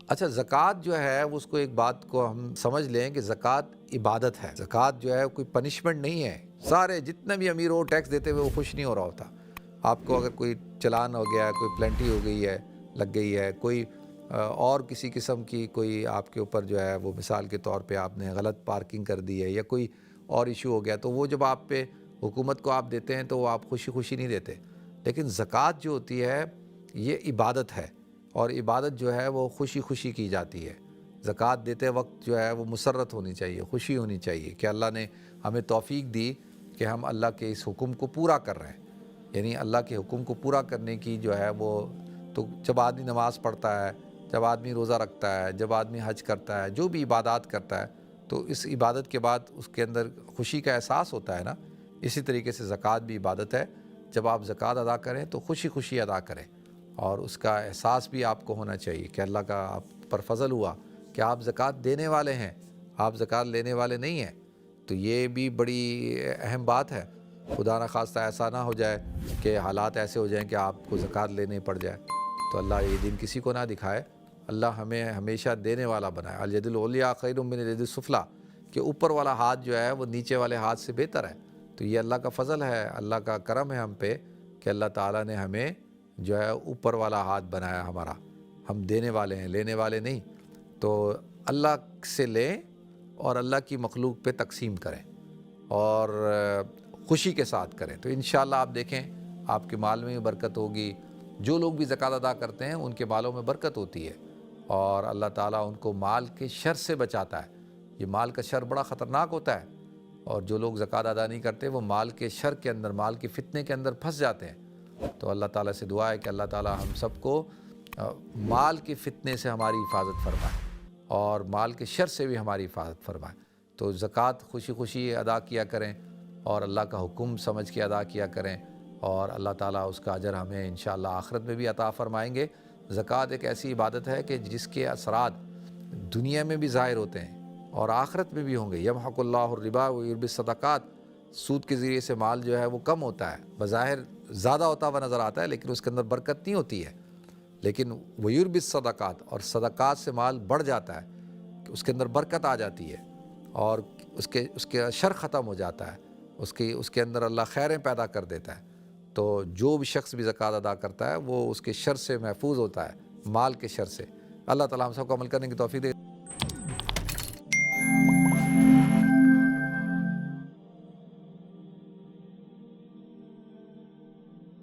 اچھا، زکوٰۃ جو ہے اس کو ایک بات کو ہم سمجھ لیں کہ زکوٰۃ عبادت ہے۔ زکوٰۃ جو ہے کوئی پنشمنٹ نہیں ہے۔ سارے جتنے بھی امیر ہو ٹیکس دیتے ہوئے وہ خوش نہیں ہو رہا ہوتا۔ آپ کو اگر کوئی چلان ہو گیا، کوئی پلنٹی ہو گئی ہے، لگ گئی ہے، کوئی اور کسی قسم کی کوئی آپ کے اوپر جو ہے وہ مثال کے طور پہ آپ نے غلط پارکنگ کر دی ہے یا کوئی اور ایشو ہو گیا، تو وہ جب آپ پہ حکومت کو آپ دیتے ہیں تو وہ آپ خوشی خوشی نہیں دیتے۔ لیکن زکوٰۃ جو ہوتی ہے یہ عبادت ہے، اور عبادت جو ہے وہ خوشی خوشی کی جاتی ہے۔ زکوٰۃ دیتے وقت جو ہے وہ مسرت ہونی چاہیے، خوشی ہونی چاہیے کہ اللہ نے ہمیں توفیق دی کہ ہم اللہ کے اس حکم کو پورا کر رہے ہیں۔ یعنی اللہ کے حکم کو پورا کرنے کی جو ہے وہ، تو جب آدمی نماز پڑھتا ہے، جب آدمی روزہ رکھتا ہے، جب آدمی حج کرتا ہے، جو بھی عبادات کرتا ہے، تو اس عبادت کے بعد اس کے اندر خوشی کا احساس ہوتا ہے نا۔ اسی طریقے سے زکوٰۃ بھی عبادت ہے۔ جب آپ زکوٰۃ ادا کریں تو خوشی خوشی ادا کریں، اور اس کا احساس بھی آپ کو ہونا چاہیے کہ اللہ کا آپ پر فضل ہوا کہ آپ زکوٰۃ دینے والے ہیں، آپ زکوٰۃ لینے والے نہیں ہیں۔ تو یہ بھی بڑی اہم بات ہے۔ خدا نہ خواستہ ایسا نہ ہو جائے کہ حالات ایسے ہو جائیں کہ آپ کو زکوٰۃ لینے پڑ جائے، تو اللہ یہ دن کسی کو نہ دکھائے۔ اللہ ہمیں ہمیشہ دینے والا بنائے۔ الید العلیٰ خیر من الید السفلیٰ، کہ اوپر والا ہاتھ جو ہے وہ نیچے والے ہاتھ سے بہتر ہے۔ تو یہ اللہ کا فضل ہے، اللہ کا کرم ہے ہم پہ کہ اللہ تعالیٰ نے ہمیں جو ہے اوپر والا ہاتھ بنایا ہمارا۔ ہم دینے والے ہیں، لینے والے نہیں۔ تو اللہ سے لیں اور اللہ کی مخلوق پہ تقسیم کریں اور خوشی کے ساتھ کریں، تو انشاءاللہ آپ دیکھیں آپ کے مال میں بھی برکت ہوگی۔ جو لوگ بھی زکوٰۃ ادا کرتے ہیں ان کے مالوں میں برکت ہوتی ہے، اور اللہ تعالیٰ ان کو مال کے شر سے بچاتا ہے۔ یہ مال کا شر بڑا خطرناک ہوتا ہے، اور جو لوگ زکوٰۃ ادا نہیں کرتے وہ مال کے شر کے اندر، مال کے فتنے کے اندر پھنس جاتے ہیں۔ تو اللہ تعالیٰ سے دعا ہے کہ اللہ تعالیٰ ہم سب کو مال کے فتنے سے ہماری حفاظت فرمائے، اور مال کے شر سے بھی ہماری حفاظت فرمائے۔ تو زکوٰۃ خوشی خوشی ادا کیا کریں، اور اللہ کا حکم سمجھ کے ادا کیا کریں، اور اللہ تعالیٰ اس کا اجر ہمیں انشاءاللہ آخرت میں بھی عطا فرمائیں گے۔ زکوٰۃ ایک ایسی عبادت ہے کہ جس کے اثرات دنیا میں بھی ظاہر ہوتے ہیں اور آخرت میں بھی ہوں گے۔ یمحق اللہ الربا ویربی الصدقات، سود کے ذریعے سے مال جو ہے وہ کم ہوتا ہے، بظاہر زیادہ ہوتا ہوا نظر آتا ہے لیکن اس کے اندر برکت نہیں ہوتی ہے۔ لیکن ویربی الصدقات، اور صدقات سے مال بڑھ جاتا ہے کہ اس کے اندر برکت آ جاتی ہے، اور اس کے شر ختم ہو جاتا ہے، اس کے اندر اللہ خیریں پیدا کر دیتا ہے۔ تو جو بھی شخص بھی زکوٰۃ ادا کرتا ہے وہ اس کے شر سے محفوظ ہوتا ہے، مال کے شر سے۔ اللہ تعالیٰ ہم سب کو عمل کرنے کی توفیق دے۔